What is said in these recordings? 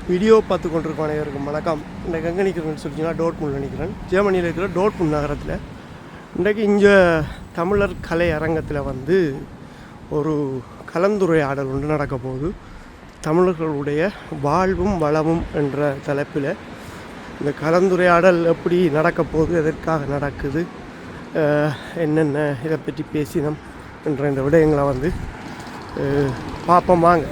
Video பார்த்து கொண்டிருக்க அனைவருக்கும் வணக்கம். இன்றைக்கு எங்கே நிற்கிறேன்னு சொல்லிச்சிங்கன்னா டோர்ட்முண்டில் நிற்கிறேன். ஜெர்மனியில் இருக்கிற டோர்ட்முண்ட் நகரத்தில். இன்றைக்கு இங்கே தமிழர் கலை அரங்கத்தில் ஒரு கலந்துரையாடல் ஒன்று நடக்க போகுது. தமிழர்களுடைய வாழ்வும் வளமும் என்ற தலைப்பில் இந்த கலந்துரையாடல் எப்படி நடக்க போகுது, எதற்காக நடக்குது, என்னென்ன இதை பற்றி பேசினோம் என்ற இந்த விடயங்களை பார்ப்போம் வாங்க.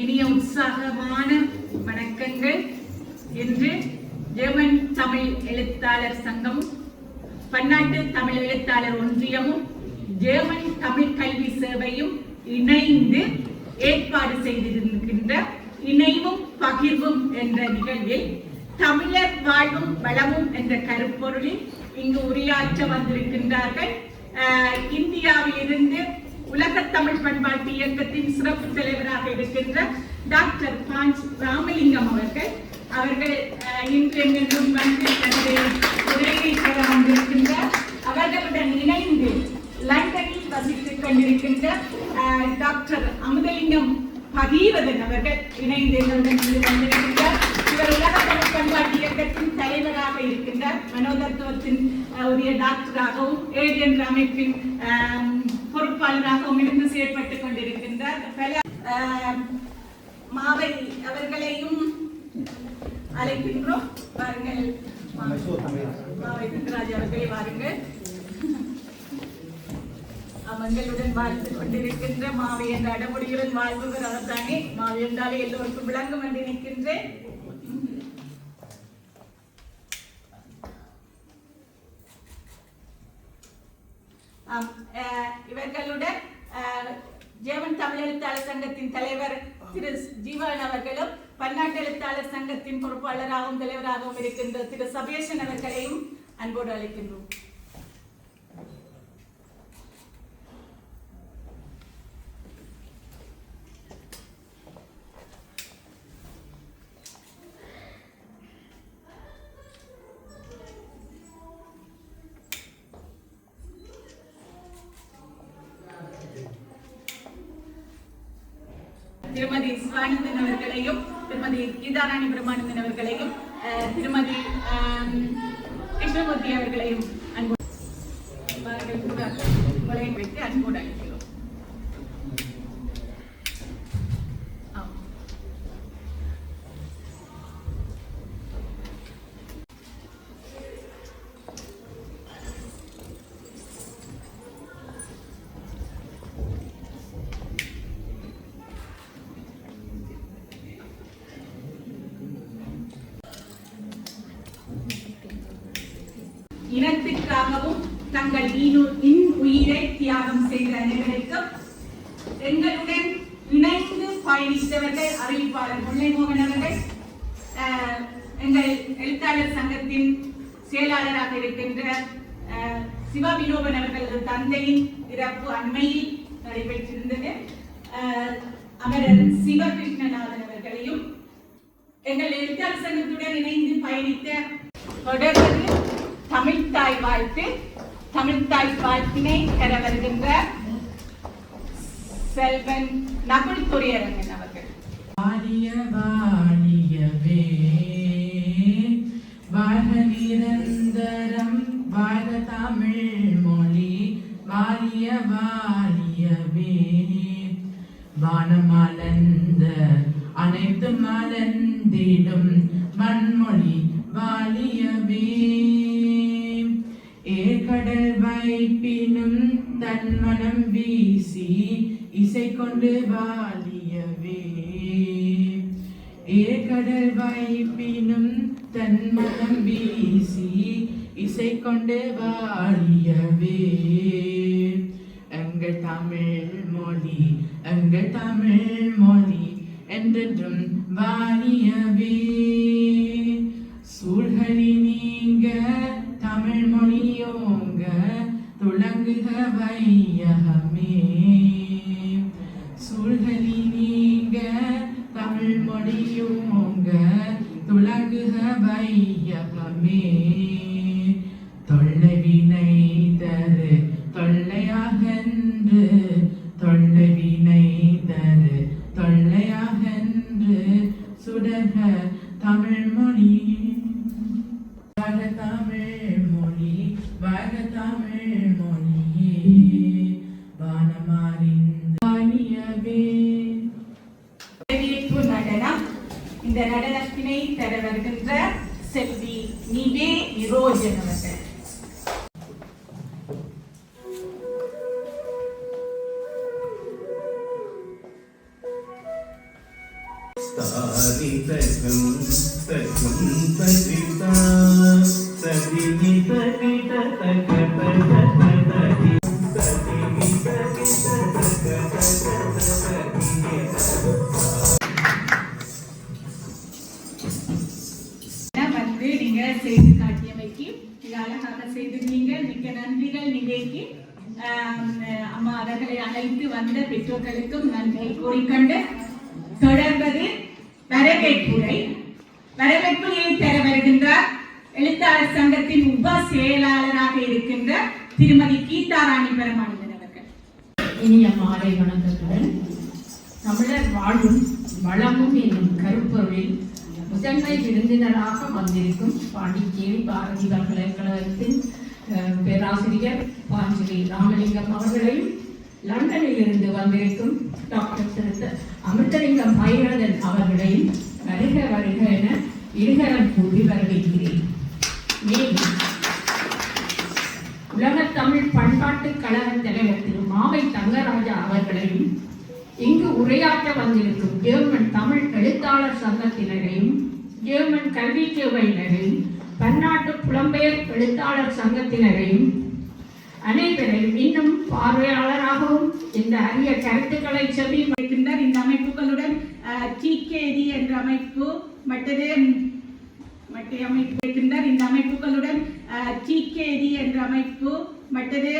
இனிய உற்சாகமான வணக்கங்கள். இன்று ஜெர்மன் தமிழ் எழுத்தாளர் சங்கமும் பன்னாட்டு தமிழ் எழுத்தாளர் ஒன்றியமும் ஜெர்மன் தமிழ் கல்வி சேவையும் இணைந்து ஏற்பாடு செய்திருக்கின்ற இணைவும் பகிர்வும் என்ற நிகழ்வில் தமிழர் வாழ்வும் வளமும் என்ற கருப்பொருளில் இங்கு உரையாற்ற வந்திருக்கின்றார்கள். இந்தியாவில் இருந்து உலக தமிழ் பண்பாட்டு இயக்கத்தின் சிறப்பு தலைவராக இருக்கின்ற டாக்டர் பாஞ்ச் ராமலிங்கம் அவர்கள் இன்று எங்களுடன் தன்னுடைய உரையை பெற வந்திருக்கின்றார். அவர்களுடன் இணைந்து லண்டனில் வசித்துக் கொண்டிருக்கின்ற டாக்டர் அமுதலிங்கம் பகீரதன் அவர்கள் இணைந்து எங்களுடன் வந்திருக்கின்றார். இவர் உலக தமிழ் பண்பாட்டு இயக்கத்தின் தலைவராக இருக்கின்றார். மனோதத்துவத்தின் உரிய டாக்டராகவும் ஏழு என்ற அமைப்பின் பொறுப்பாளராகவும் இருந்து செயல்பட்டுக் கொண்டிருக்கின்றார். பல மாவை அவர்களையும் அழைக்கின்றோம். வாருங்கள் மாவை திண்டராஜ் அவர்களை வாருங்கள். அவங்களுடன் வாழ்த்து கொண்டிருக்கின்ற மாவை என்ற அடமுடியுடன் வாழ்வுகள் அவர்தானே. மாவை என்றாலே எல்லோருக்கும் விளங்கும் என்று நிற்கின்றேன். இவர்களுடன் ஜெர்மன் தமிழ் எழுத்தாளர் சங்கத்தின் தலைவர் திரு ஜீவன் அவர்களும் பன்னாட்டு எழுத்தாளர் சங்கத்தின் பொறுப்பாளராகவும் தலைவராகவும் இருக்கின்ற திரு சபேஷன் அவர்களையும் அன்போடு அழைக்கின்றோம். திருமதி சிவானந்தன் அவர்களையும் திருமதி கீதாராணி பிரமானந்தன் அவர்களையும் திருமதி கிருஷ்ணமூர்த்தி அவர்களையும் அன்போடு வைத்து அன்போடு அழைக்கிறோம். இனத்திற்காகவும் தங்கள் உயிரை தியாகம் செய்த அனைவருக்கும் எங்களுடன் இணைந்து பயணித்தவர்கள் அறிவிப்பாளர் முல்லைமோகன் அவர்கள், எங்கள் எழுத்தாளர் சங்கத்தின் செயலாளராக இருக்கின்ற சிவவினோபன் அவர்களது தந்தையின் இறப்பு அண்மையில் நடைபெற்றிருந்தது. அமரர் சிவகிருஷ்ணநாதன் அவர்களையும் எங்கள் எழுத்தாளர் சங்கத்துடன் இணைந்து பயணித்த தொடர்ந்து தமிழ்தாய் வாழ்த்தினை பெற வருகின்ற செல்வன் நகுல் துரியரங்கன் அவர்கள். வாழிய வாழியவே வாழ்க நிரந்தரம் வாழ்க தமிழ் மொழி வாழிய வாழியவே வானமலர்ந்த அனைத்து மலர்ந்திடும் வன்மொழி வாழியவே ஏற்கடல் வைப்பினும் தன்மனம் வீசி இசை கொண்டு வாழியவே ஏற்கடல் வைப்பினும் தன்மனம் வீசி இசை கொண்டு வாழியவே எங்கள் தமிழ் மொழி என்றென்றும் வாழியவே சூழ்களி நீங்க தமிழ் மொழியோங்க துளங்குக வையகமே சூழ்களி நீங்க தமிழ் மொழியோங்க துலகுக வையகமே தொல்லை வினை தரு தொல்லையாகன்று தொல்லை வினை தரு தொல்லையாகன்று சுடக தமிழ் மொழி வக தமிழ் மொழி வக தமிழ் மொழியே வானமாரிந்தே நடனம். இந்த நடனத்தினை தர வருகின்ற செல்வி நிவே நிரோஜன் அவர்கள். வந்து நீங்க செய்து காட்டியமைக்கு மிக அழகாக செய்திருந்தீங்க. மிக்க நன்றிகள். நிவேக்கு அம்மா அவர்களை அழைத்து வந்த பெற்றோர்களுக்கும் நன்றி கூறிக்கொண்டு தொடர்வது வரவேற்புரை. வரவேற்புரையை தர வருகின்றார் எழுத்தாளர் சங்கத்தின் உப செயலாளராக இருக்கின்ற திருமதி கீதாராணி பெருமானந்தன் அவர்கள். இனிய மாலை வணக்கத்துடன் தமிழர் வாழும் வளமும் என்னும் கருப்பொருளில் முதன்மை விருந்தினராக வந்திருக்கும் பாண்டிச்சேரி பாரதி பல்கலைக்கழகத்தின் பேராசிரியர் பாஞ்சலி ராமலிங்கம் அவர்களையும் லண்டனில் இருந்து வந்திருக்கும் டாக்டர் அமிர்தலிங்கம் பைரதன் அவர்களையும் வருக வருக என இருகரம் கூறி வரவேற்கிறேன். மேலும் உலகத் தமிழ் பண்பாட்டு கழக தலைவர் திரு மாவை தங்கராஜா அவர்களையும் இங்கு உரையாற்ற வந்திருக்கும் ஜெர்மன் தமிழ் எழுத்தாளர் சங்கத்தினரையும் ஜெர்மன் கல்வி சேவையினரையும் பன்னாட்டு புலம்பெயர் எழுத்தாளர் சங்கத்தினரையும் அனைவரையும் இன்னும் பார்வையாளராகவும் இந்த அரிய கருத்துக்களை செவிமடுக்கின்றார். இந்த அமைப்புகளுடன் டிகேடி என்ற அமைப்பு மற்றது அமைப்பு இருக்கின்றார். இந்த அமைப்புகளுடன் டிகேடி என்ற அமைப்பு மற்றது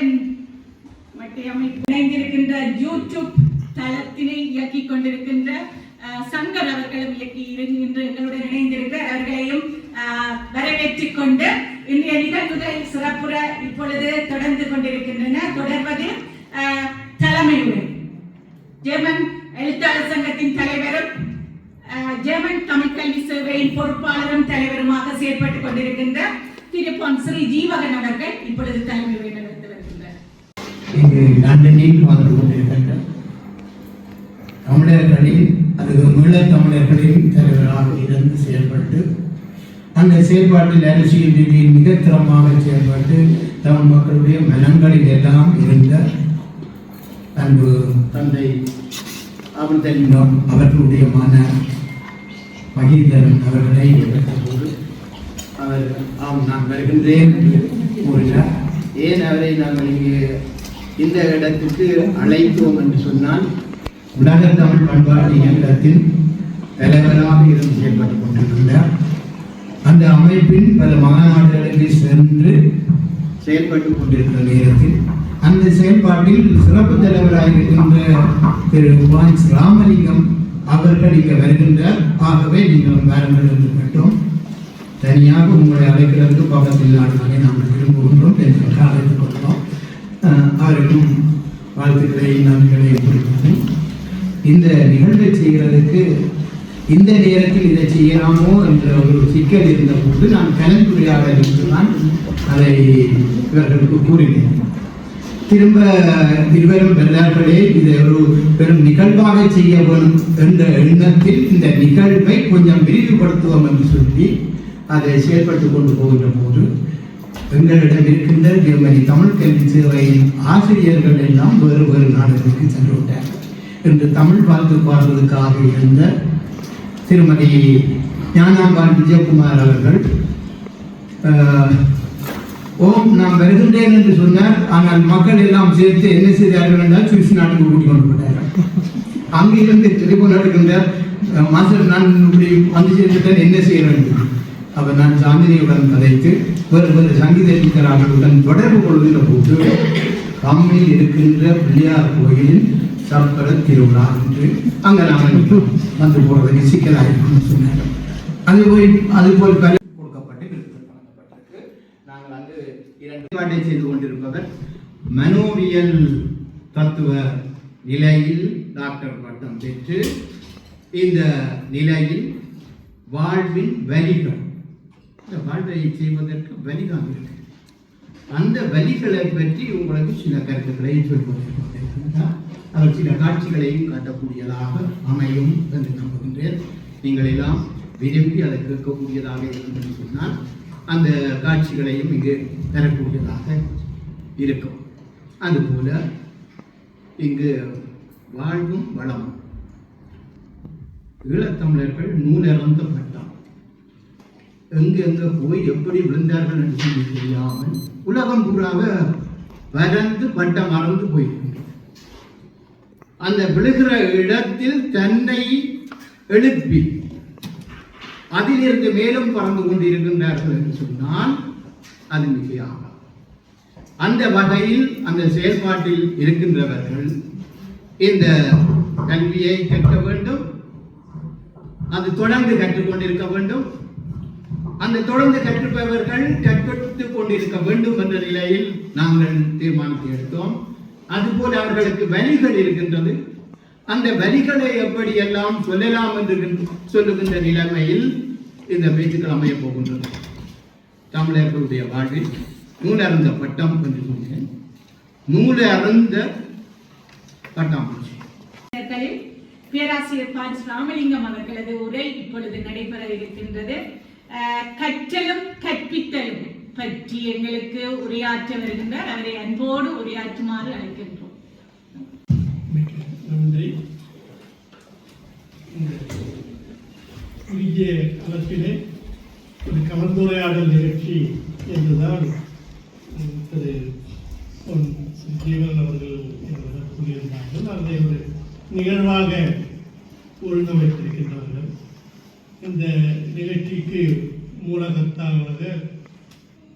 அமைப்பு இணைந்திருக்கின்ற யூடியூப் தளத்தினை இயக்கிக் கொண்டிருக்கின்ற சங்கர் அவர்களும் இயக்கி இன்று எங்களுடன் இணைந்திருக்கிறார். அவர்களையும் வரவேற்றுக் கொண்டு இன்றைய நிகழ்வுகள் சிறப்புற இப்பொழுது தொடர்ந்து கொண்டிருக்கின்றன. தொடர்வது தலைமையுரை. ஜெர்மன் எழுத்தாளர் சங்கத்தின் தலைவரும் ஜெர்மன் தமிழ் கல்வி சேவையின் பொறுப்பாளரும் தலைவருமாக செயற்பட்டுக் கொண்டிருக்கின்ற திரு பொன் ஸ்ரீ ஜீவகன் அவர்கள் இப்பொழுது தலைமையுரை நடத்தி வருகின்றார். இங்கு லண்டனில் வந்து கொண்டிருக்கின்ற தமிழர்களின் ஈழத் தமிழர்களின் தலைவராக இருந்து செயல்பட்டு அந்த செயல்பாட்டில் அரசியல் ரீதியில் மிக திறமாக செயல்பட்டு தமிழ் மக்களுடைய மனங்களில் எல்லாம் இருந்த அன்பு தந்தை அமிர்தலிங்கம் அவர்களுடைய மன மகேந்திரன் அவர்களை எதிர்த்தபோது அவர் நான் வருகின்றேன் என்று கூறினார். ஏன் அவரை நாங்கள் இங்கே இந்த இடத்துக்கு அழைத்தோம் என்று சொன்னால் உலக தமிழ் பண்பாட்டு இயக்கத்தின் தலைவராக இருந்து செயல்பட்டுக் கொண்டிருந்தார். அந்த அமைப்பின் பல மாநாடுகளுக்கு சென்று செயல்பட்டுக் கொண்டிருக்கிற நேரத்தில் அந்த செயல்பாட்டில் சிறப்பு தலைவராக இருக்கின்ற திரு பான்ஸ் ராமலிங்கம் அவர்கள் இங்கே வருகின்றார். ஆகவே நீங்கள் வாருங்கள் என்று கேட்டோம். தனியாக உங்களை அழைக்கிறதுக்கு பக்கத்தில் நாடுகளை நாங்கள் விரும்புகின்றோம் என்று அழைத்துக் கொள்கிறோம். அவருக்கும் வாழ்த்துக்களை நன்றிகளை கொடுக்கிறேன். இந்த நிகழ்வை செய்கிறதுக்கு இந்த நேரத்தில் இதை செய்யலாமோ என்ற ஒரு சிக்கல் இருந்தபோது நான் கலந்துரையாடல் என்று நான் அதை இவர்களுக்கு கூறினேன். திரும்ப இருவரும் வெள்ளார்களே இதை ஒரு பெரும் நிகழ்வாக செய்ய வேண்டும் என்ற எண்ணத்தில் இந்த நிகழ்வை கொஞ்சம் விரிவுபடுத்துவோம் என்று சொல்லி அதை செயல்பட்டுக் கொண்டு போகின்ற போது எங்களிடம் இருக்கின்ற ஜெர்மனி தமிழ் கல்வி சேவையின் ஆசிரியர்கள் எல்லாம் வேறு வேறு நாடுகளுக்கு சென்று விட்டார். இன்று தமிழ் வாழ்த்து பாடுவதற்காக இருந்த திருமதி ஞானாம்பாள் விஜயகுமார் அவர்கள் ஓம் நான் வருகின்றேன் என்று சொன்னார். ஆனால் மக்கள் எல்லாம் சேர்த்து என்ன செய்தார்கள் என்றால் சுவிஸ் நாட்டுக்கு கூட்டிக் கொண்டு போட்டார்கள். அங்கிருந்து டெலிபோன் எடுக்கின்றார். மாஸ்டர் நான் இப்படி வந்து சேர்ந்துட்டேன், என்ன செய்ய வேண்டும்? அவர் நான் சாந்தினியுடன் கதைத்து வேறு வேறு சங்கீத டீச்சர்களுடன் தொடர்பு கொள்கின்ற போது கம்மில் இருக்கின்ற பிள்ளையார் கோயிலின் சப்பர திருவிழா என்று அங்கே நாங்கள் வந்து போகிறதுக்கு சிக்கலாக இருக்குன்னு சொன்னாங்க. அதுபோல் பல கொடுக்கப்பட்டு வழங்கப்பட்டிருக்கு. நாங்கள் அங்கு 2 பாட்டை செய்து கொண்டிருப்பவர் மனோவியல் தத்துவ நிலையில் டாக்டர் பட்டம் பெற்று இந்த நிலையில் வாழ்வின் வலிகள், இந்த வாழ்வை செய்வதற்கு வலிதான் இருக்கு. அந்த வலிகளை பற்றி உங்களுக்கு சில கருத்துக்களை சொல்வதற்காக அவர் சில காட்சிகளையும் காட்டக்கூடியதாக அமையும் என்று நம்புகின்றேன். நீங்கள் எல்லாம் விரும்பி அதை கேட்கக்கூடியதாக இருக்கும் சொன்னால் அந்த காட்சிகளையும் இங்கு தரக்கூடியதாக இருக்கும். அதுபோல இங்கு வாழ்வும் வளமும் ஈழத்தமிழர்கள் நூலறந்த பட்டம் எங்க போய் எப்படி விழுந்தார்கள் என்று சொல்லி தெரியாமல் உலகம் பூராக வறந்து பட்டம் மறந்து போயிருக்கின்றது. அந்த விழுகிற இடத்தில் தன்னை எழுப்பி அதிலிருந்து மேலும் பறந்து கொண்டிருக்கின்றார்கள் என்று சொன்னால் அது மிகையாக. அந்த வகையில் அந்த செயல்பாட்டில் இருக்கின்றவர்கள் இந்த கல்வியை கற்க வேண்டும், அது தொடர்ந்து கற்றுக்கொண்டிருக்க வேண்டும். அந்த தொடர்ந்து கற்றுப்பவர்கள் கற்றுக் கொண்டிருக்க வேண்டும் என்ற நிலையில் நாங்கள் தீர்மானத்தை எடுத்தோம். அதுபோல் அவர்களுக்கு வலிகள் இருக்கின்றது. அந்த வலிகளை எப்படியெல்லாம் சொல்லலாம் என்று சொல்லுகின்ற நிலைமையில் இந்த பேச்சுக்கள் அமைய போகின்றது. தமிழர்களுடைய வாழ்வில் நூலருந்த பட்டம் என்று சொன்னேன். நூலருந்த பட்டாம்பூச்சி. பேராசிரியர் பான்ஸ் ராமலிங்கம் அவர்களது உரை இப்பொழுது நடைபெற இருக்கின்றது. கற்றலும் கற்பித்தலும் பற்றி எங்களுக்கு உரையாற்ற வருகின்றார். அவரை அன்போடு உரையாற்றுமாறு அழைக்கின்றோம். நன்றி. குறுகிய காலத்திலே ஒரு கலந்துரையாடல் நிகழ்ச்சி என்றுதான் திரு பொன் ஜீவன் அவர்கள் கூறியிருந்தார்கள். அதை ஒரு நிகழ்வாக ஒழுங்கமைத்திருக்கின்றார்கள். இந்த நிகழ்ச்சிக்கு மூலகர்த்தாவாக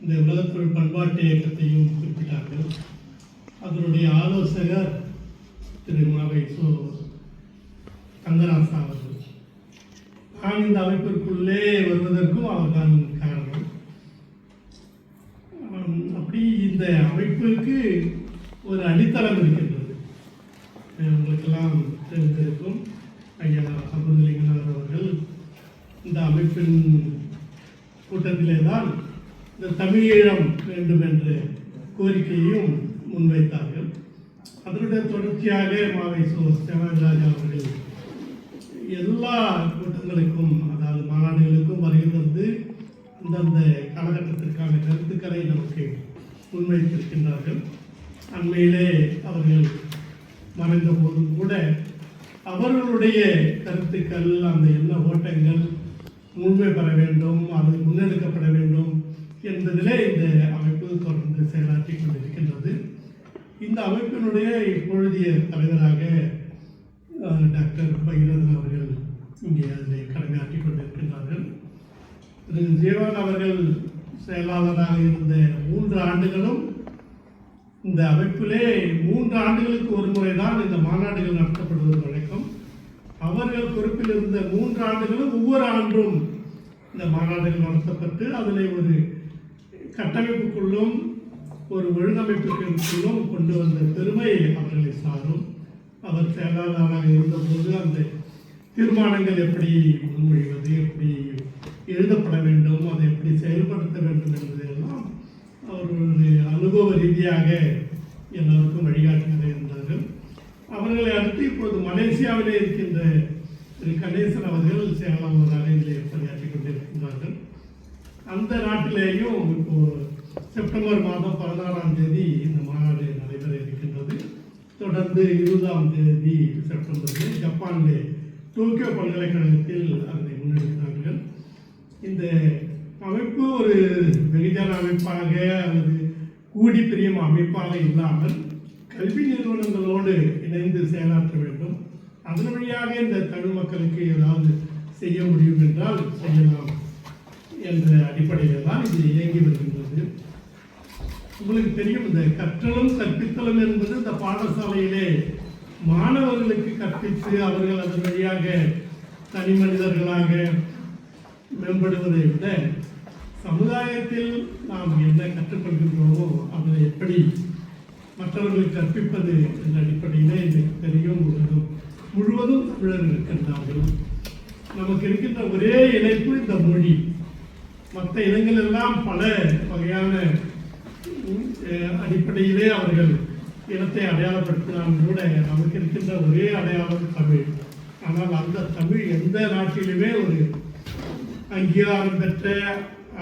இந்த உலகத்தொழில் பண்பாட்டு இயக்கத்தையும் குறிப்பிட்டார்கள். அதனுடைய ஆலோசகர் திரு மாவை கந்தராசா அவர்கள். நான் இந்த அமைப்பிற்குள்ளே வருவதற்கும் அவர்தான் காரணம். அப்படி இந்த அமைப்பிற்கு ஒரு அடித்தளம் இருக்கின்றது. உங்களுக்கெல்லாம் தெரிந்திருக்கும் ஐயா அபுதலிங்கனார் அவர்கள் இந்த அமைப்பின் கூட்டத்திலே தான் இந்த தமிழீழம் வேண்டும் என்ற கோரிக்கையையும் முன்வைத்தார்கள். அதனுடைய தொடர்ச்சியாக மாவை சேவராஜா அவர்கள் எல்லா கூட்டங்களுக்கும், அதாவது மாநாடுகளுக்கும் வருகை தந்து அந்தந்த காலகட்டத்திற்கான கருத்துக்களை நமக்கு முன்வைத்திருக்கின்றார்கள். அண்மையிலே அவர்கள் மறைந்த போதும் கூட அவர்களுடைய கருத்துக்கள், அந்த எண்ண ஓட்டங்கள் முழுமை பெற வேண்டும், அது முன்னெடுக்கப்பட வேண்டும் என்பதிலே இந்த அமைப்பு தொடர்ந்து செயலாற்றி கொண்டிருக்கின்றது. இந்த அமைப்பினுடைய இப்பொழுதைய தலைவராக டாக்டர் பகீரதன் அவர்கள் இங்கே அதில் கடமையாற்றி கொண்டிருக்கின்றார்கள். திரு ஜீவன் அவர்கள் செயலாளராக இருந்த 3 ஆண்டுகளும் இந்த அமைப்பிலே 3 ஆண்டுகளுக்கு ஒரு முறை தான் இந்த மாநாடுகள் நடத்தப்படுவது வழக்கம். அவர்கள் பொறுப்பில் இருந்த 3 ஆண்டுகளும் ஒவ்வொரு ஆண்டும் இந்த மாநாடுகள் நடத்தப்பட்டு அதில் ஒரு கட்டமைப்புக்குள்ளும் ஒரு ஒழுங்கமைப்புக்குள்ளும் கொண்டு வந்த பெருமை அவர்களை சாரும். அவர் செயலாளராக இருந்தபோது அந்த தீர்மானங்கள் எப்படி முன்மொழிவது, எப்படி எழுதப்பட வேண்டும், அதை எப்படி செயல்படுத்த வேண்டும் என்பதையெல்லாம் அவர்களுடைய அனுபவ ரீதியாக எல்லோருக்கும் வழிகாட்டியாக இருந்தார்கள். அவர்களை அடுத்து இப்பொழுது மலேசியாவிலே இருக்கின்ற திரு கணேசன் அவர்கள் செயலாளராக இதில் பணியாற்றி கொண்டிருக்கின்றார்கள். அந்த நாட்டிலேயும் இப்போ செப்டம்பர் மாதம் 16ஆம் தேதி இந்த மாநாடு நடைபெற இருக்கின்றது. தொடர்ந்து 20ஆம் தேதி செப்டம்பரில் ஜப்பானிலே டோக்கியோ பல்கலைக்கழகத்தில் அதனை முன்னெடுக்கிறார்கள். இந்த அமைப்பு ஒரு வெகுஜன அமைப்பாக அல்லது கூடி பிரியும் அமைப்பாக இல்லாமல் கல்வி நிறுவனங்களோடு இணைந்து செயலாற்ற வேண்டும். அதன் வழியாக இந்த தமிழ் மக்களுக்கு ஏதாவது செய்ய முடியும் என்றால் செய்யலாம் என்ற அடிப்படையில் தான் இது இயங்கி வருகின்றது. உங்களுக்கு தெரியும், இந்த கற்றலும் கற்பித்தலும் என்பது இந்த பாடசாலையிலே மாணவர்களுக்கு கற்பித்து அவர்கள் அதன் வழியாக தனி மனிதர்களாக மேம்படுவதை விட சமுதாயத்தில் நாம் என்ன கற்றுக்கொள்கின்றோமோ அதை எப்படி மற்றவர்களுக்கு கற்பிப்பது என்ற அடிப்படையிலே எனக்கு தெரியும். முழுவதும் தமிழர் இருக்கின்றார்கள். நமக்கு இருக்கின்ற ஒரே இணைப்பு இந்த மொழி. மற்ற இனங்கள் எல்லாம் பல வகையான அடிப்படையிலே அவர்கள் இனத்தை அடையாளப்படுத்தினாலும் கூட நமக்கு இருக்கின்ற ஒரே அடையாளம் தமிழ். ஆனால் அந்த தமிழ் எந்த நாட்டிலுமே ஒரு அங்கீகாரம் பெற்ற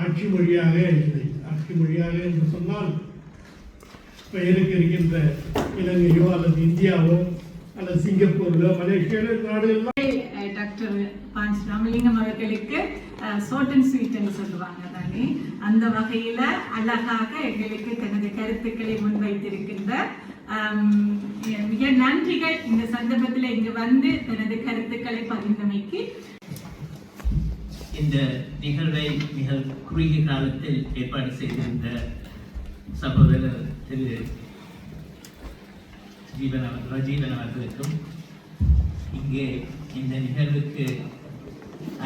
ஆட்சி மொழியாக இல்லை. ஆட்சி மொழியாக என்று சொன்னால் பெயருக்கு இருக்கின்ற இலங்கையோ அல்லது இந்தியாவோ அல்லது சிங்கப்பூர்லோ மலேசியாவோ நாடுகள்லாம் டாக்டர் பாஞ்ச் ராமலிங்கம் அவர்களுக்கு ஷார்ட் அண்ட் ஸ்வீட் என்று சொல்லுவாங்க தானே, அந்த வகையில அழகாக எங்களுக்கு தனது கருத்துக்களை முன்வைத்திருக்கின்ற மிக நன்றிகள். இந்த சந்தர்ப்பத்தில் இங்கு வந்து தனது கருத்துக்களை பகிர்ந்தமைக்கு. இந்த நிகழ்வை மிக குறுகிய காலத்தில் ஏற்பாடு செய்திருந்த சகோதரர் திரு ரஜீவன் அவர்களுக்கும் இங்கே இந்த நிகழ்வுக்கு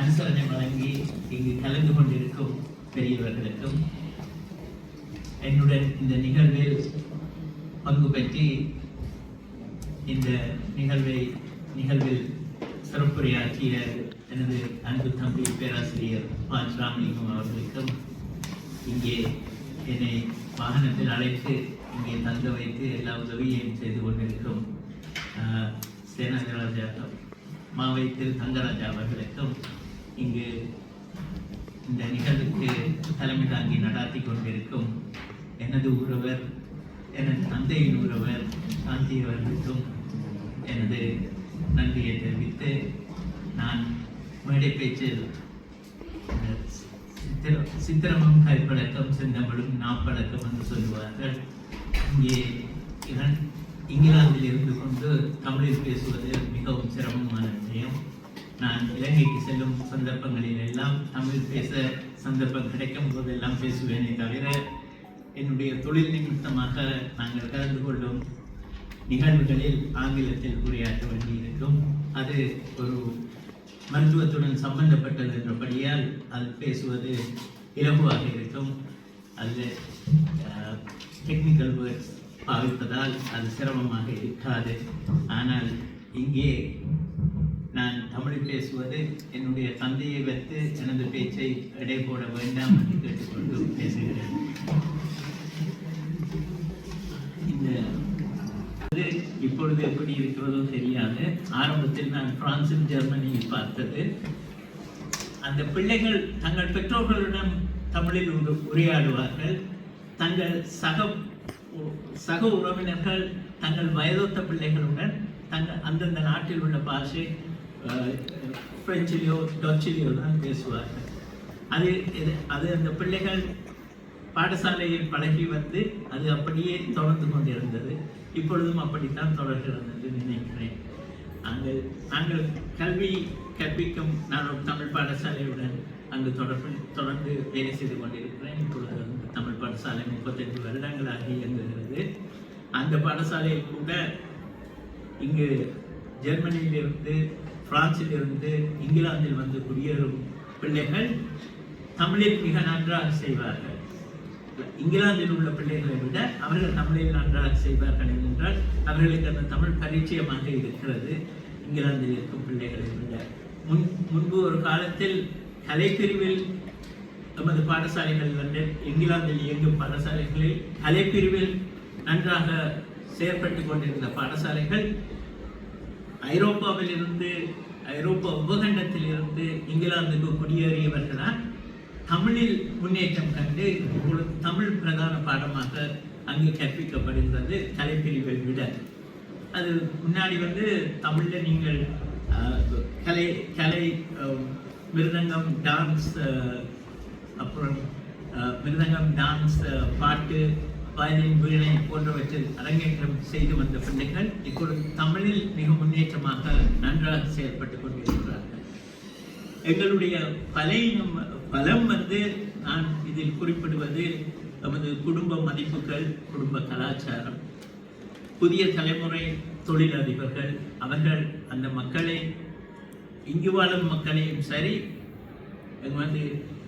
அனுசரணை வழங்கி இங்கு கலந்து கொண்டிருக்கும் பெரியவர்களுக்கும் என்னுடன் இந்த நிகழ்வில் பங்கு பெற்றி இந்த நிகழ்வில் சிறப்புரையாற்றிய எனது அன்பு தம்பி பேராசிரியர் பாஞ்ச் ராமலிங்கம் அவர்களுக்கும் இங்கே என்னை வாகனத்தில் அழைத்து இங்கே தங்க வைத்து எல்லா உதவியையும் செய்து கொண்டிருக்கும் சேனாதிராஜா மாவை திரு தங்கராஜா அவர்களுக்கும் இங்கு இந்த நிகழ்வுக்கு தலைமை தாங்கி நடாத்தி கொண்டிருக்கும் எனது உறவர் எனது தந்தையின் உறவர் சாந்தி அவர்களுக்கும் எனது நன்றியை தெரிவித்து நான் மேடை பேச்சில் சித்திரமும் கைப்பழக்கம் செந்தமிழும் நாப்பழக்கம் என்று சொல்லுவார்கள். இங்கே இங்கிலாந்தில் இருந்து கொண்டு தமிழில் பேசுவது மிகவும் சிரமமான விஷயம். நான் இலங்கைக்கு செல்லும் சந்தர்ப்பங்களில் எல்லாம் தமிழ் பேச சந்தர்ப்பம் கிடைக்கும் போதெல்லாம் பேசுவேனே தவிர என்னுடைய தொழில் நிமித்தமாக நாங்கள் கலந்து கொள்ளும் நிகழ்வுகளில் ஆங்கிலத்தில் உரையாற்ற வேண்டியிருக்கும். அது ஒரு மருத்துவத்துடன் சம்பந்தப்பட்டது என்றபடியால் அது பேசுவது இலகுவாக இருக்கும். அதில் டெக்னிக்கல் வேர்ட்ஸ் பாவிப்பதால் அது சிரமமாக இருக்காது. ஆனால் இங்கே நான் தமிழ் பேசுவது என்னுடைய தந்தையை வைத்து எனது பேச்சை எடை போட வேண்டாம் என்று கேட்டுக்கொண்டு பேசுகிறேன். இப்பொழுது எப்படி இருக்கிறதோ தெரியாது. ஆரம்பத்தில் நான் பிரான்சில் ஜெர்மனியில் பார்த்தது, அந்த பிள்ளைகள் தங்கள் பெற்றோர்களுடன் தமிழில் உரையாடுவார்கள். தங்கள் சக உறவினர்கள் தங்கள் வயதொத்த பிள்ளைகளுடன் அந்தந்த நாட்டில் உள்ள பாஷை பிரெஞ்சிலேயோ டச்சிலேயோ தான் பேசுவார்கள். அது அந்த பிள்ளைகள் பாடசாலையில் பழகி வந்து அது அப்படியே தொடர்ந்து கொண்டிருந்தது. இப்பொழுதும் அப்படித்தான் தொடர்கிறது என்று நினைக்கிறேன். நாங்கள் கல்வி கற்பிக்கும் நான் ஒரு தமிழ் பாடசாலையுடன் அங்கு தொடர்ந்து வேலை செய்து கொண்டிருக்கிறேன். இப்பொழுது தமிழ் பாடசாலை 35 வருடங்களாக இயங்குகிறது. அந்த பாடசாலையில் கூட இங்கு ஜெர்மனியிலிருந்து பிரான்சிலிருந்து இங்கிலாந்தில் வந்து குடியேறும் பிள்ளைகள் தமிழில் மிக நன்றாக செய்வார்கள். இங்கிலாந்தில் உள்ள பிள்ளைகளை விட அவர்கள் தமிழில் நன்றாக செய்வார்கள் என்றால் அவர்களுக்கு அந்த தமிழ் பரிச்சயமாக இருக்கிறது இங்கிலாந்தில் இருக்கும் பிள்ளைகளை விட. முன்பு ஒரு காலத்தில் கலைப்பிரிவில் நமது பாடசாலைகள் வந்து இங்கிலாந்தில் இயங்கும் பாடசாலைகளில் கலைப்பிரிவில் நன்றாக செயற்பட்டு கொண்டிருந்த பாடசாலைகள் ஐரோப்பா உபகண்டத்தில் இருந்து இங்கிலாந்துக்கு குடியேறியவர்களால் தமிழில் முன்னேற்றம் கண்டு தமிழ் பிரதான பாடமாக அங்கு கற்பிக்கப்படுகிறது கலைப்பிரிவை விட. அது முன்னாடி வந்து தமிழில் நீங்கள் கலை மிருதங்கம் டான்ஸ், அப்புறம் மிருதங்கம் டான்ஸ், பாட்டு, வயலின், வீணை போன்றவற்றில் அரங்கேற்றம் செய்து வந்த பிள்ளைகள் இப்பொழுது தமிழில் மிக முன்னேற்றமாக நன்றாக செயல்பட்டு கொண்டிருக்கிறார்கள். எங்களுடைய பலம் வந்து நான் இதில் குறிப்பிடுவது நமது குடும்ப மதிப்புகள், குடும்ப கலாச்சாரம், புதிய தலைமுறை தொழிலதிபர்கள், அவர்கள் அந்த மக்களை, இங்கு வாழும் மக்களையும் சரி,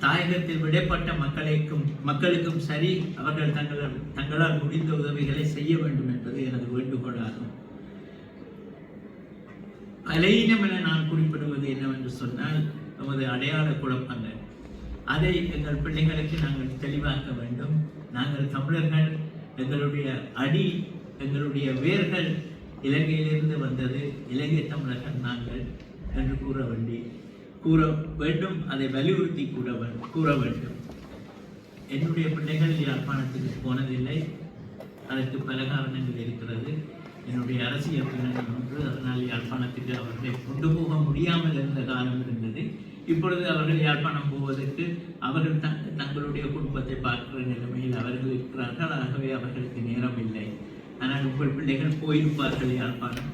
தாயகத்தில் விடப்பட்ட மக்களுக்கும் சரி, அவர்கள் தங்களால் முடிந்த உதவிகளை செய்ய வேண்டும் என்பது எனது வேண்டுகோளாகும். பலவீனம் என நான் குறிப்பிடுவது என்னவென்று சொன்னால், நமது அடையாள குழப்பங்கள். அதை எங்கள் பிள்ளைகளுக்கு நாங்கள் தெளிவாக்க வேண்டும். நாங்கள் தமிழர்கள், எங்களுடைய எங்களுடைய வேர்கள் இலங்கையிலிருந்து வந்தது, இலங்கை தமிழர்கள் நாங்கள் என்று கூற வேண்டும். அதை வலியுறுத்தி கூற வேண்டும். என்னுடைய பிள்ளைகள் யாழ்ப்பாணத்துக்கு போனதில்லை. அதற்கு பல காரணங்கள் இருக்கிறது. என்னுடைய அரசியல் பின்னணி ஒன்று, அதனால் யாழ்ப்பாணத்துக்கு அவர்களை கொண்டு போக முடியாமல் இருந்த காலம் இருந்தது. இப்பொழுது அவர்கள் யாழ்ப்பாணம் போவதற்கு அவர்கள் தங்களுடைய குடும்பத்தை பார்க்கிற நிலைமையில் அவர்கள் இருக்கிறார்கள். ஆகவே அவர்களுக்கு நேரம் இல்லை. ஆனால் உங்கள் பிள்ளைகள் போயிருப்பார்கள் யாழ்ப்பாணம்.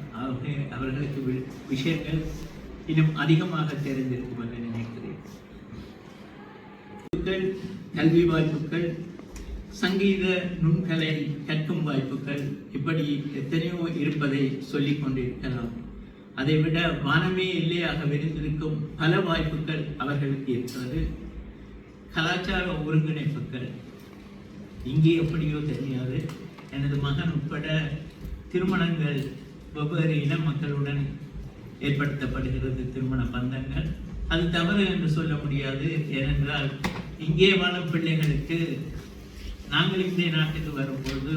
அவர்களுக்கு விஷயங்கள் இன்னும் அதிகமாக தெரிந்திருக்கும் என்று நினைக்கிறேன். கல்வி வாய்ப்புகள், சங்கீத நுண்கலை கற்கும் வாய்ப்புகள், இப்படி எத்தனையோ இருப்பதை சொல்லிக் கொண்டிருக்கலாம். அதைவிட வானமே எல்லையாக விரிந்திருக்கும் பல வாய்ப்புகள் அவர்களுக்கு இருக்கிறது. கலாச்சார ஒருங்கிணைப்புகள் இங்கே எப்படியோ தெரியாது. எனது மகன் உட்பட திருமணங்கள் வெவ்வேறு இன மக்களுடன் ஏற்படுத்தப்படுகிறது. திருமண பந்தங்கள் அது தவறு என்று சொல்ல முடியாது. ஏனென்றால் இங்கே வாழும் பிள்ளைகளுக்கு நாங்கள் இந்திய நாட்டுக்கு வரும்பொழுது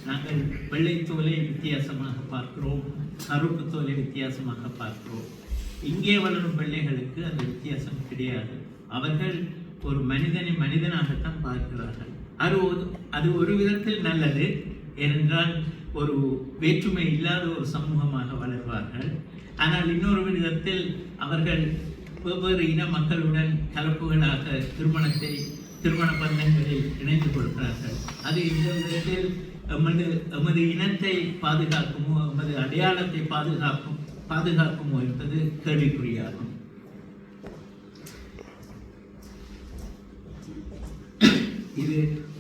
நாங்கள் வெள்ளை தோலை வித்தியாசமாக பார்க்கிறோம், கருப்பு தோலை வித்தியாசமாக பார்க்கிறோம். இங்கே வளரும் பிள்ளைகளுக்கு அந்த வித்தியாசம் கிடையாது. அவர்கள் ஒரு மனிதனை மனிதனாகத்தான் பார்க்கிறார்கள். அது ஒரு விதத்தில் நல்லது. ஏனென்றால் ஒரு வேற்றுமை இல்லாத ஒரு சமூகமாக வளர்வார்கள். ஆனால் இன்னொரு விதத்தில் அவர்கள் வெவ்வேறு இன மக்களுடன் கலப்புகளாக திருமண பந்தங்களில் இணைந்து கொள்கிறார்கள். அது இந்த விதத்தில் எமது இனத்தை பாதுகாக்குமோ, எமது அடையாளத்தை பாதுகாக்குமோ என்பது கேள்விக்குறியாகும். இது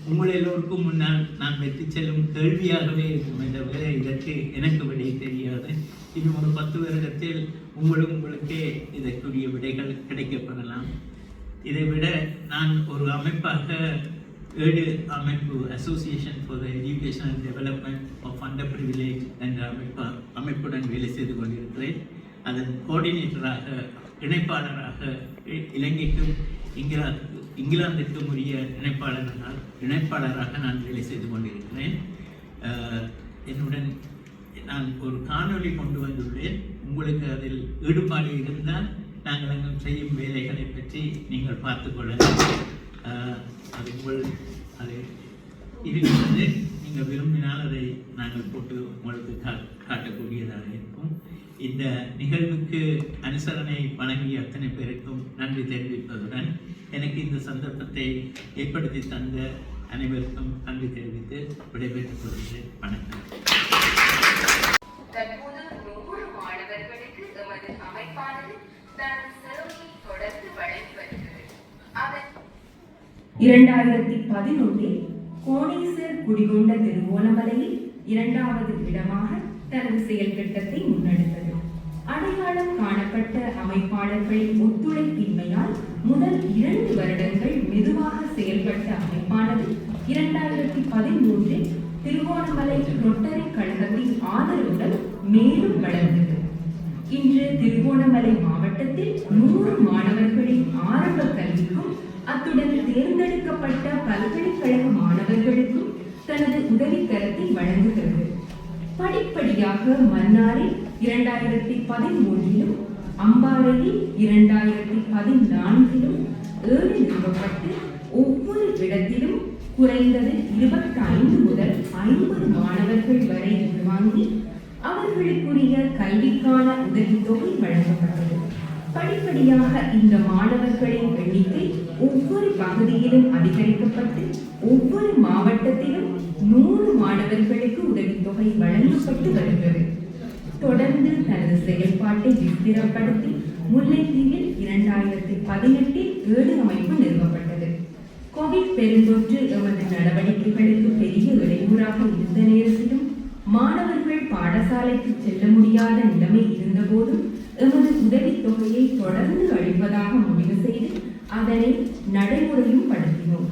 உங்கள் எல்லோருக்கும் முன்னால் நான் வெற்றி செல்லும் கேள்வியாகவே இருக்கும். என்ற வேலை இதற்கு எனக்கு விடை தெரியாது. இன்னும் ஒரு 10 வருடத்தில் உங்களுக்கே இதற்குரிய விடைகள் கிடைக்கப்படலாம். இதைவிட நான் ஒரு அமைப்பாக அமைப்பு association for the education and development of under privilege என்ற அமைப்புடன் வேலை செய்து கொண்டிருக்கிறேன். அதன் கோஆர்டினேட்டராக, இணைப்பாளராக, இலங்கைக்கும் இங்கிலாந்துக்கும் உரிய இணைப்பாளராக நான் வேலை செய்து கொண்டிருக்கிறேன். என்னுடன் நான் ஒரு காணொளி கொண்டு வந்துள்ளேன். உங்களுக்கு அதில் ஈடுபாடு இருந்தால் நாங்கள் அங்கே செய்யும் வேலைகளை பற்றி நீங்கள் பார்த்து கொள்ளலாம். அது இருக்கிறது. நீங்கள் விரும்பினால் அதை நாங்கள் போட்டு உங்களுக்கு காட்டக்கூடியதாக இருக்கும். இந்த நிகழ்வுக்கு அனுசரணை வழங்கிய அத்தனை பேருக்கும் நன்றி தெரிவிப்பதுடன் எனக்கு இந்த சந்தர்ப்பத்தை ஏற்படுத்தி தந்த அனைவருக்கும் நன்றி தெரிவித்து விடைபெற்றுக் கொள்கிறேன். வணக்கம். தற்போது 100 மாணவர்களுக்கு எமது அமைப்பானது தனது சேவையை தொடர்ந்து வழங்கி வருகிறது. 2011 கோணேசர் குடிகொண்ட திருவோணமலையில் 2வது இடமாக தனது செயல் திட்டத்தை முன்னெடுத்தது. அடையாளம் காணப்பட்ட அமைப்பாளர்களின் ஒத்துழைப்பின்மையால் முதல் 2 வருடங்கள் மெதுவாக செயல்பட்ட அமைப்பானது 2013 திருவோணமலை ரொட்டரி கழகத்தின் ஆதரவுடன் மேலும் வளர்ந்தது. இன்று திருவோணமலை மாவட்டத்தில் 100 மாணவர்களின் ஆரம்ப கல்விக்கும் அத்துடன் தேர்ந்தெடுக்கப்பட்ட பல்கலைக்கழக மாணவர்களுக்கும் தனது உதவிக்கரத்தை வழங்குகிறது. படிப்படியாக மன்னாரில் 2013 அம்பாறையில் 2014 7 நிறுவப்பட்டு ஒவ்வொரு இடத்திலும் குறைந்தது 25 முதல் 50 மாணவர்கள் வரை உள்வாங்கி அவர்களுக்குரிய கல்விக்கான உதவித்தொகை வழங்கப்பட்டது. படிப்படியாக இந்த மாணவர்களின் எண்ணிக்கை ஒவ்வொரு பகுதியிலும் அதிகரிக்கப்பட்டு ஒவ்வொரு மாவட்டத்திலும் 100 மாணவர்களுக்கு உதவித்தொகை வழங்கப்பட்டு வருகிறது. தொடர்ந்து தனது செயல்பாட்டை விஸ்திரப்படுத்தி முல்லைத்தீவில் 2018 7 அமைப்பு நிறுவப்பட்டது. கோவிட் பெருந்தொற்று எமது நடவடிக்கைகளுக்கு பெரிய இடையூறாக இருந்த நேரத்திலும் மாணவர்கள் பாடசாலைக்கு செல்ல முடியாத நிலைமை இருந்தபோதும் எமது உதவித்தொகையை தொடர்ந்து அளிப்பதாக முடிவு செய்து அதனை நடைமுறையும் படுத்தினோம்.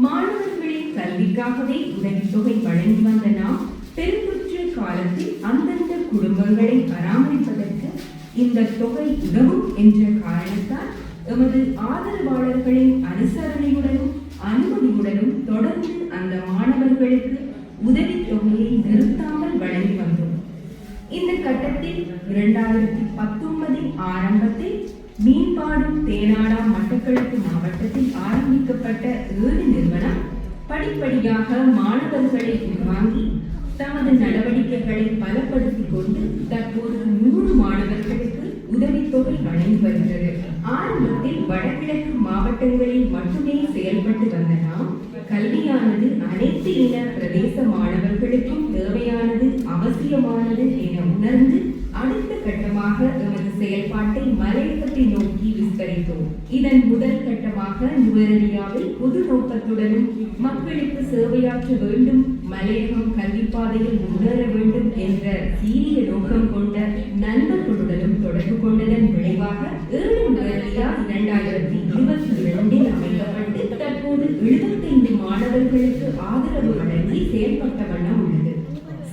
மாணவர்களின் கல்விக்காகவே உதவித்தொகை வழங்கி வந்த நாம் பெருந்தொற்று காலத்தில் அந்தந்த குடும்பங்களை பராமரிப்பதற்கு இந்த தொகை உதவும் என்ற காரணத்தால் எமது ஆதரவாளர்களின் அனுசரணையுடனும் அனுமதியுடனும் தொடர்ந்து அந்த மாணவர்களுக்கு உதவித்தொகையை நிறுத்தாமல் வழங்கி வந்தோம். இந்த கட்டத்தில் 2019 ஆரம்பத்தில் மீன்பாடும் தேனாடா மட்டக்களப்பு மாவட்டத்தில் ஆரம்பிக்கப்பட்ட 7 நிறுவனம் படிப்படியாக மாணவர்களை உள்வாங்கி தமது நடவடிக்கைகளை பலப்படுத்திக் கொண்டு தற்போது 100 மாணவர்களுக்கு உதவித்தொகை வழங்கி வருகிறது. ஆரம்பத்தில் வடகிழக்கு மாவட்டங்களில் மட்டுமே செயல்பட்டு வந்த நாம் கல்வியானது அனைத்து இன பிரதேச மாணவர்களுக்கும் தேவையானது அவசியமானது என உணர்ந்து அடுத்த கட்டமாக எமது செயல்பாட்டை மலையகத்தை நோக்கி விஸ்தரித்தோம். இதன் முதல் கட்டமாக நுவரெலியாவில் பொது நோக்கத்துடனும் மக்களுக்கு சேவையாற்ற வேண்டும், மலையகம் கல்விப்பாதையில் முன்னேற வேண்டும் என்ற சீரிய நோக்கம் கொண்ட நண்பர்களுடனும் தொடர்பு கொண்டதன் விளைவாக 7 நுவரெலியா 2022 அமைக்கப்பட்டு தற்போது 75 மாணவர்களுக்கு ஆதரவு வழங்கி செயல்பட்ட வண்ணம் உள்ளது.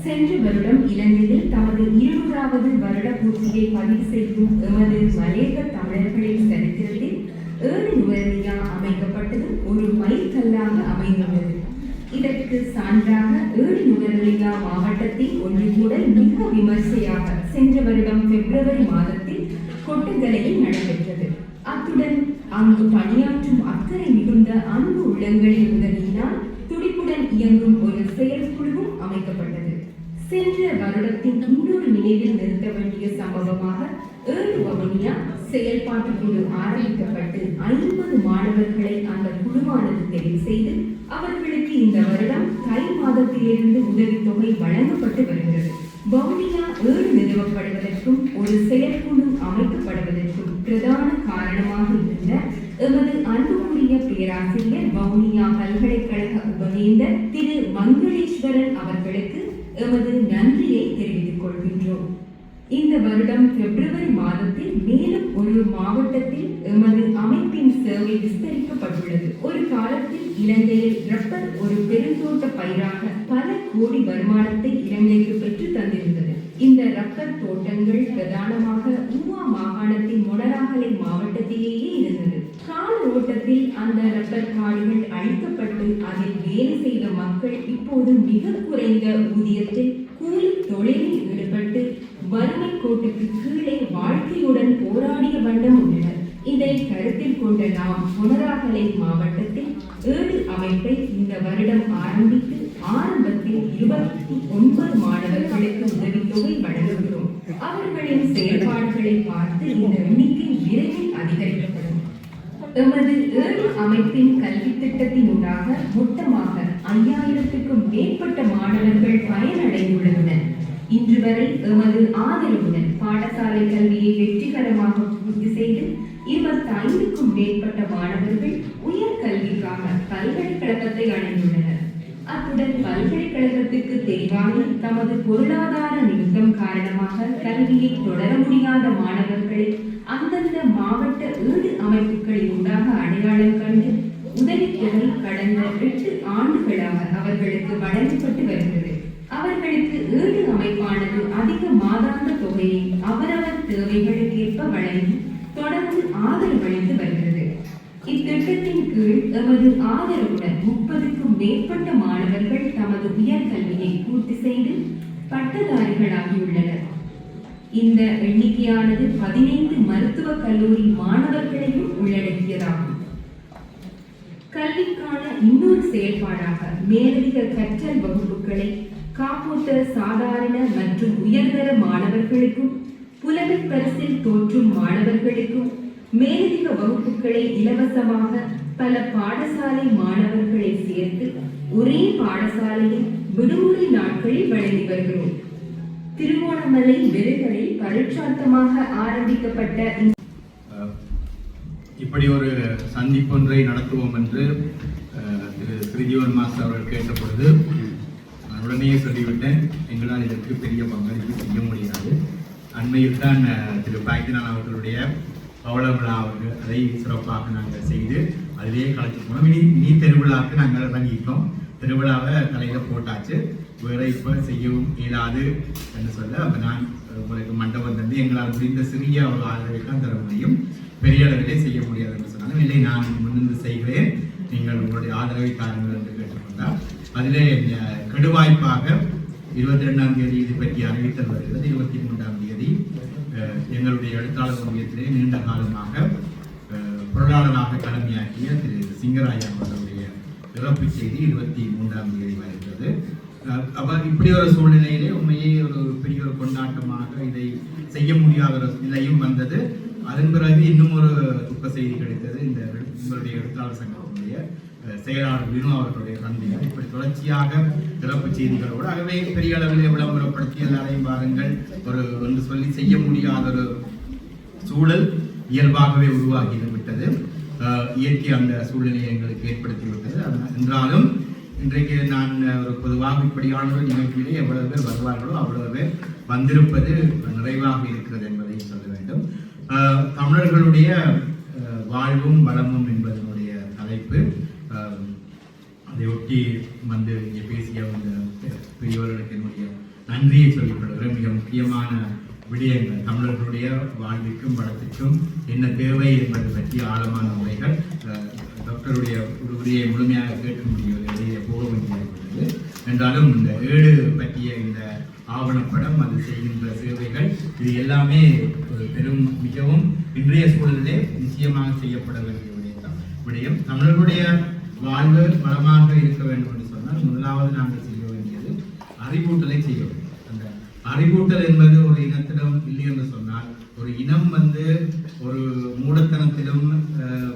சென்ற வருடம் இலங்கையில் தமது 200வது வருட பூர்த்தியை பதிவு செய்யும் எமது மலையக தமிழர்களின் சரித்திரத்தில் 7 நுவரெலியா அமைக்கப்பட்டது ஒரு மைல்கல்லாக அமைந்துள்ளது. இதற்கு சான்றாக 7 நுவரெலியா மாவட்டத்தில் ஒன்றுகூடல் மிக விமர்சையாக சென்ற வருடம் பிப்ரவரி மாதத்தில் கொட்டுக்கலையில் நடைபெற்றது. அத்துடன் அங்கு பணியாற்றும் அக்கறை மிகுந்த அன்பு உள்ளங்களின் உதவியினால் துடிப்புடன் இயங்கும் ஒரு செயற்குழுவும் அமைக்கப்பட்டது. சென்ற வருடத்தின் இன்னொரு நினைவில் நிறுத்த வேண்டிய சம்பவமாக 7 வவுனியா செயல்பாட்டு குழு ஆரம்பிக்கப்பட்டு 50 மாணவர்களை அந்த குழுவானது தெரிவு செய்து அவர்களுக்கு இந்த வருடம் தை மாதத்திலிருந்து உதவித்தொகை வழங்கப்பட்டு வருகிறது. வவுனியா 7 நிறுவப்படுவதற்கும் ஒரு செயற்குழு அமைக்கப்படுவதற்கும் பிரதான காரணமாக இருந்த எமது அன்புக்குரிய பேராசிரியர் வவுனியா பல்கலைக்கழக உபவேந்தர் திரு மங்களேஸ்வரன் அவர்களுக்கு எமது நன்றியை தெரிவித்துக் கொள்கின்றோம். இந்த வருடம் பிப்ரவரி மாதத்தில் மேலும் ஒரு மாவட்டத்தில் எமது அமைப்பின் சேவை விஸ்தரிக்கப்பட்டுள்ளது. ஒரு காலத்தில் இலங்கையில் ரப்பர் ஒரு பெருந்தோட்ட பயிராக பல கோடி வருமானத்தை இலங்கைக்கு பெற்று தந்திருந்தது. இந்த ரப்பர் தோட்டங்கள் பிரதானமாக ஊவா மாகாணத்தின் மொனராகலை மாவட்டத்திலேயே இருந்தது. கால ஓட்டத்தில் அந்த ரப்பர் காடுகள் அழிக்கப்பட்டு அதில் வேலை செய்த மக்கள் இப்போது மிக குறைந்த ஊதியத்தில் கூலி தொழிலில் ஈடுபட்டு வறுமை கோட்டுக்கு கீழே வாழ்க்கையுடன் போராடிய வண்ணம் உள்ளனர். இதை கருத்தில் கொண்ட நாம் மொனராகலை மாவட்டத்தில் 7 அமைப்பை இந்த வருடம் ஆரம்பித்து ஆரம்பத்தில் 29 மாணவர்களுக்கு உதவித்தொகை வழங்குகிறோம். அவர்களின் செயல்பாடுகளை பார்த்து இந்த எண்ணிக்கை விரைவில் அதிகரிக்கப்படும். எமது 7 அமைப்பின் கல்வி திட்டத்தினூடாக மொத்தமாக 5000க்கும் மேற்பட்ட மாணவர்கள் பயனடைந்துள்ளனர். இன்று வரை எமது ஆதரவுடன் பாடசாலை கல்வியை வெற்றிகரமாக பூர்த்தி செய்து 25க்கும் மேற்பட்ட மாணவர்கள் உயர்கல்விக்காக பல்கலைக்கழகத்தை அடைந்துள்ளனர். அத்துடன் பல்கலைக்கழகத்துக்கு தெரிவாக தமது பொருளாதார நிமித்தம் காரணமாக கல்வியை தொடர முடியாத மாணவர்களை அந்தந்த மாவட்ட 7 அமைப்புகளின் ஊடாக அடையாளம் கண்டு உதவித்தொகை கடந்த 8 ஆண்டுகளாக அவர்களுக்கு வழங்கப்பட்டு வருகிறது. அவர்களுக்கு 7 அமைப்பானது அதிக மாதாந்த தொகையை அவரவர் தேவைகளுக்கேற்ப வழங்கி தொடர்ந்து ஆதரவளித்து வருகிறது. இத்திட்டத்தின் கீழ் எமது ஆதரவுடன் 30க்கும் மேற்பட்ட மாணவர்கள் தமது உயர்கல்வியை பூர்த்தி செய்து பட்டதாரிகளாகியுள்ளனர். இந்த எண்ணிக்கையானது 15 மருத்துவக் கல்லூரி மாணவர்களையும் உள்ளடக்கியதாகும். கல்விக்கான இன்னொரு செயல்பாடாக மேலதிக கற்றல் வகுப்புகளை காப்போத்த சாதாரண மற்றும் உயர்தர மாணவர்களுக்கும் புலமைப் பரிசில் தோற்றும் மாணவர்களுக்கும் மேலதிக வகுப்புகளை இலவசமாக பல பாடசாலை மாணவர்களை சேர்த்து ஒரே பாடசாலையில் விடுமுறை நாட்களில் வழங்கி வருகிறோம். திருகோணமலை வெறுகளில் பரீட்சார்த்தமாக ஆரம்பிக்கப்பட்ட இப்படி ஒரு சந்திப்பொன்றை நடத்துவோம் என்று ஸ்ரீஜீவன் மாஸ்டர் அவர்கள் கேட்ட பொழுது நான் உடனே சொல்லிவிட்டேன், எங்களால் இதற்கு பெரிய பங்களிப்பு செய்ய முடியாது. அண்மையில் தான் திரு பாக்கினான் அவர்களுடைய பவள விழா அவர்கள் அதை சிறப்பாக நாங்கள் செய்து அதிலேயே கலந்து போனோம். இனி திருவிழாவுக்கு நாங்கள் இறங்கிட்டோம். திருவிழாவை தலையில் போட்டாச்சு, வேற இப்போ செய்யவும் இயலாது என்று சொல்ல, அப்போ நான் உங்களுக்கு மண்டபம் தந்து எங்களால் முடிந்த சிறிய ஒரு ஆதரவை தான் தர முடியும், பெரிய அளவிலே செய்ய முடியாது என்று சொன்னாலும், இல்லை நான் முன்னிருந்து செய்கிறேன், நீங்கள் உங்களுடைய ஆதரவை தாருங்கள் என்று கேட்டுக்கொண்டார். அதிலே கெடுவாய்ப்பாக 22ஆம் தேதி இது பற்றி அறிவித்தல் வருகிறது. 23ஆம் தேதி எங்களுடைய எழுத்தாளர் சமயத்திலே நீண்ட காலமாக பொருளாளராக கடமையாக்கிய திரு சிங்கராயா அவர்களுடைய இறப்பு செய்தி 23ஆம் தேதி வருகிறது. அவர் இப்படி ஒரு சூழ்நிலையிலே உண்மையே ஒரு பெரிய ஒரு கொண்டாட்டமாக இதை செய்ய முடியாத ஒரு நிலையும் வந்தது. அதன் பிறகு இன்னும் ஒரு துக்க செய்தி கிடைத்தது. இந்த உங்களுடைய எழுத்தாளர் சங்கத்தினுடைய செயலாளர் வினு அவர்களுடைய தந்தையார் இப்படி தொடர்ச்சியாக இறப்பு செய்திகளோடு ஆகவே பெரிய அளவிலே விளம்பரப்படுத்தி எல்லாரையும் பாருங்கள் ஒரு என்று சொல்லி செய்ய முடியாத ஒரு சூழல் இயல்பாகவே உருவாகி விட்டது. இயற்கை அந்த சூழ்நிலையை எங்களுக்கு ஏற்படுத்தி விட்டது. என்றாலும் இன்றைக்கு நான் ஒரு பொதுவாக இப்படியான ஒரு நிகழ்ச்சியிலே எவ்வளவு பேர் வருவார்களோ அவ்வளவு பேர் வந்திருப்பது நிறைவாக இருக்கிறது என்பதை சொல்ல வேண்டும். தமிழர்களுடைய வாழ்வும் வளமும் என்பதனுடைய தலைப்பு. அதையொட்டி வந்து இங்கே பேசிய பெரியவர்களுக்கு என்னுடைய நன்றியை சொல்லிக்கொள்கிறேன். மிக முக்கியமான விடயங்கள் தமிழர்களுடைய வாழ்விற்கும் வளத்திற்கும் என்ன தேவை என்பது பற்றி ஆழமான உரைகள். டாக்டருடைய உரையை முழுமையாக கேட்க முடியவில்லை, போக வேண்டியிருக்கிறது. என்றாலும் இந்த ஏடு பற்றிய இந்த ஆவணப்படம், அது செய்கின்ற சேவைகள், இது எல்லாமே பெரும் மிகவும் இன்றைய சூழலிலே நிச்சயமாக செய்யப்பட வேண்டிய விடயம். தமிழர்களுடைய வாழ்வு வளமாக இருக்க வேண்டும் என்று சொன்னால் முதலாவது நாங்கள் செய்ய வேண்டியது அறிவூட்டலை செய்ய வேண்டும். அந்த அறிவூட்டல் என்பது ஒரு இனத்திடம் இல்லை என்று சொன்னால், ஒரு இனம் வந்து ஒரு மூடத்தனத்திலும்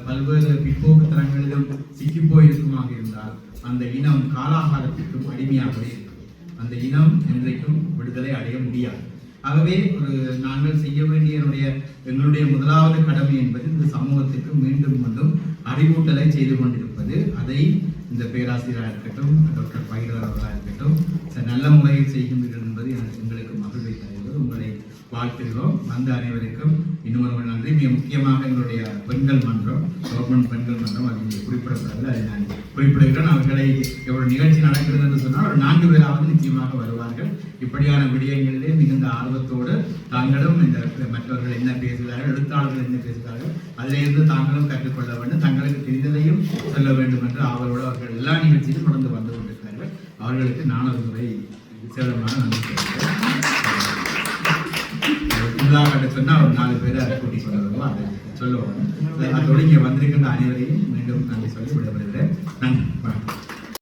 பல்வேறு பிற்போக்குத்தனங்களிலும் சிக்கி போயிருக்குமாக இருந்தால் அந்த இனம் காலாகாலத்திற்கும் அடிமையாகவே இருக்கும். அந்த இனம் என்றைக்கும் விடுதலை அடைய முடியாது. ஆகவே நாங்கள் செய்ய வேண்டிய எங்களுடைய முதலாவது கடமை என்பது இந்த சமூகத்திற்கு மீண்டும் மீண்டும் அறிவூட்டலை செய்து கொண்டிருப்பது. அதை இந்த பேராசிரியராக இருக்கட்டும், டாக்டர் பைரவர் அவர்களாக இருக்கட்டும் நல்ல முறையில் செய்கின்றனர் என்பது எங்களுக்கு மகிழ்வை தருகிறது. உங்களை வாழ்த்துகிறோம். வந்த அனைவருக்கும் இன்னொரு நன்றி. மிக முக்கியமாக எங்களுடைய பெண்கள் மன்றம், கவர்மெண்ட் பெண்கள் மன்றம், அது இங்கே குறிப்பிடப்படவில்லை, அதை நான் குறிப்பிடுகிறேன். அவர்களை எவ்வளவு நிகழ்ச்சி நடக்கிறது என்று சொன்னால் ஒரு 4 பேராவது நிச்சயமாக வருவார்கள். இப்படியான விடயங்களிலே மிகுந்த ஆர்வத்தோடு தாங்களும் இந்த மற்றவர்கள் என்ன பேசுகிறார்கள், எழுத்தாளர்கள் என்ன பேசுகிறார்கள், அதிலிருந்து தாங்களும் கற்றுக்கொள்ள வேண்டும், தங்களுக்கு தெரிந்ததையும் சொல்ல வேண்டும் என்று அவரோடு அவர்கள் எல்லா நிகழ்ச்சியிலும் தொடர்ந்து வந்து கொண்டிருக்கிறார்கள். அவர்களுக்கு நான் ஒரு முறை விசேடமான நன்றி தெரிவிக்கிறேன். சொன்னால் ஒரு 4 பேரை கூட்டிக் கொண்டு வருவோம், அதை சொல்லுவோம். அதோடு இங்கே வந்திருக்கின்ற அனைவரையும் மீண்டும் நன்றி சொல்லி விடப்படுகிறேன். நன்றி.